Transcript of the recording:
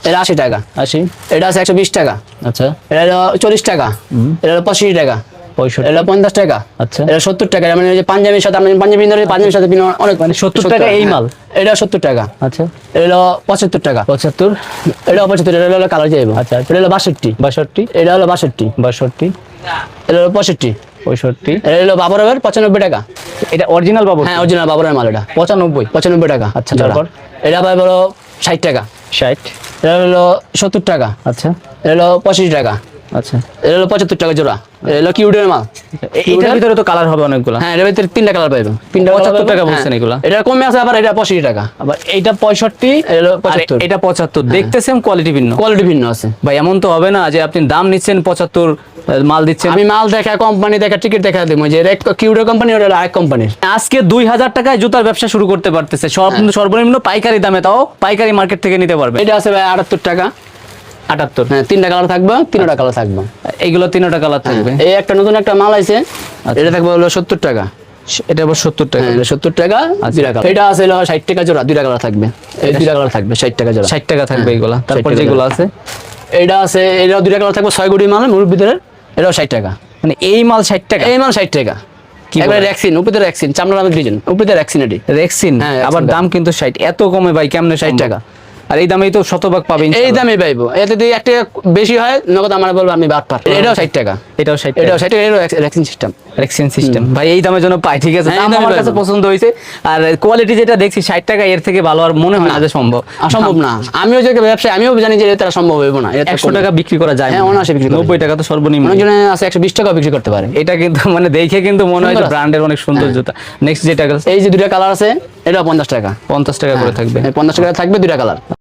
এটা 80 টাকা। 80। এটা আছে 120 টাকা। আচ্ছা। এটা হলো 40 টাকা। এটা হলো 85 টাকা। 65। এটা হলো 50 টাকা। আচ্ছা। এটা 70 টাকা। মানে ওই যে পাঞ্জাবির সাথে আপনি পাঞ্জাবি ধরে পাঞ্জাবির সাথে অনেক মানে 70 টাকা এই মাল। এটা 70 টাকা। আচ্ছা। এটা হলো 75 টাকা। 75। এটা 75। এটা হলো কালার যাইবো। আচ্ছা। এটা হলো 62। 62। এটা হলো 62। 62। এটা হলো 65। 65। এটা হলো বাবরের 95 টাকা। এটা অরিজিনাল বাবর? হ্যাঁ, অরিজিনাল বাবরের মাল এটা। 95 টাকা। আচ্ছা, জোড়া। তারপর? এটা পাই বলো 60 টাকা। 60। এটা হলো 70 টাকা। আচ্ছা। এটা হলো 85 টাকা। আচ্ছা। এটা হলো 75 টাকা জোড়া। এটা হলো কিউডের মাল। এটার ভিতরে তো কালার হবে অনেকগুলো। হ্যাঁ, এর ভিতরে 3টা কালার পাইবো। 75 টাকা বলছেন এগুলা? এটা কমে আছে, আবার এটা 85 টাকা। আবার এইটা 65, এটা হলো আর 75। এটা 75। দেখতে সেম, কোয়ালিটি ভিন্ন। কোয়ালিটি ভিন্ন আছে ভাই এমন তো হবে না যে আপনি দাম নিচ্ছেন 75, মাল দিচ্ছেন। আমি মাল দেখা, কোম্পানি দেখা, টিকিট দেখা দেবো যে কিউডের কোম্পানি, ওটা আরেক কোম্পানির। আজকে 2000 টাকায় জুতার ব্যবসা শুরু করতে পারতেছে, সর্বনিম্ন পাইকারি দামে, তাও পাইকারি মার্কেট থেকে নিতে পারবে। এটা আছে ভাই 78 টাকা। 78। হ্যাঁ, 3টা কালার থাকবে, 3টা কালার থাকবে। এইগুলো 3টা কালার থাকবে। এই একটা নতুন একটা মাল আছে, এটা থাকবে হলো 70 টাকা। এটা আবার 70 টাকা। হ্যাঁ, এটা 70 টাকা। দুইটা কালার। এটা আছে হলো 60 টাকা জোড়া, 2টা কালার থাকবে। এই 2টা কালার থাকবে 60 টাকা জোড়া। 60 টাকা থাকবে এইগুলা। তারপর 60 টাকা যেগুলো জোড়া। আছে, এটা আছে, এটাও 2টা কালার থাকবে, 6 গুটি মাল মুরুর ভিতরে। এটাও 60 টাকা। মানে এই মাল 60 টাকা? এই মাল 60 টাকা। কি এবারে বলেন? রেক্সিন, উপরে রেক্সিন, চামড়া নামের ডিজাইন, উপরে রেক্সিন। এটি রেক্সিন। হ্যাঁ, আবার Rexin দাম কিন্তু 60। এত কমে ভাই কেমনে? 60 টাকা। আর এই দামেই তো শতভাগ পাবেন। এই দামে পাইবো। এতে যদি 1 টাকা বেশি হয়, নগদ আমার বলবো আমি বাদ পার। এটাও 60 টাকা। এটাও 60 এটাও টাকা। 60 টাকা। এটাও রেক্সিন সিস্টেম। Rexine system. ভাই এই দামের জন্য পাই, ঠিক আছে। হ্যাঁ, দাম এই দামে আমার কাছে পাইবো। পছন্দ হয়েছে। আর কোয়ালিটি যেটা দেখছি 60 টাকা, এর থেকে ভালো আর মনে হয় না যে সম্ভব। অসম্ভব না। আমিও যে ব্যবসায়, আমিও জানি যে এটা সম্ভব হইব না। 100 টাকা বিক্রি করা যায়? হ্যাঁ, অনায়াসে বিক্রি করা যায়। 90 টাকা তো সর্বনিম্ন। অনেকজনে আছে 120 টাকা বিক্রি করতে পারে। এটা কিন্তু মানে দেখে কিন্তু মনে হয় যে সুন্দর আছে। ব্র্যান্ডের অনেক সুন্দর জুতা। নেক্সট যেটা এই যে 2টা কালার আছে, এটাও 50 টাকা। 50 টাকা করে থাকবে। 50 টাকা থাকবে, 2টা কালার।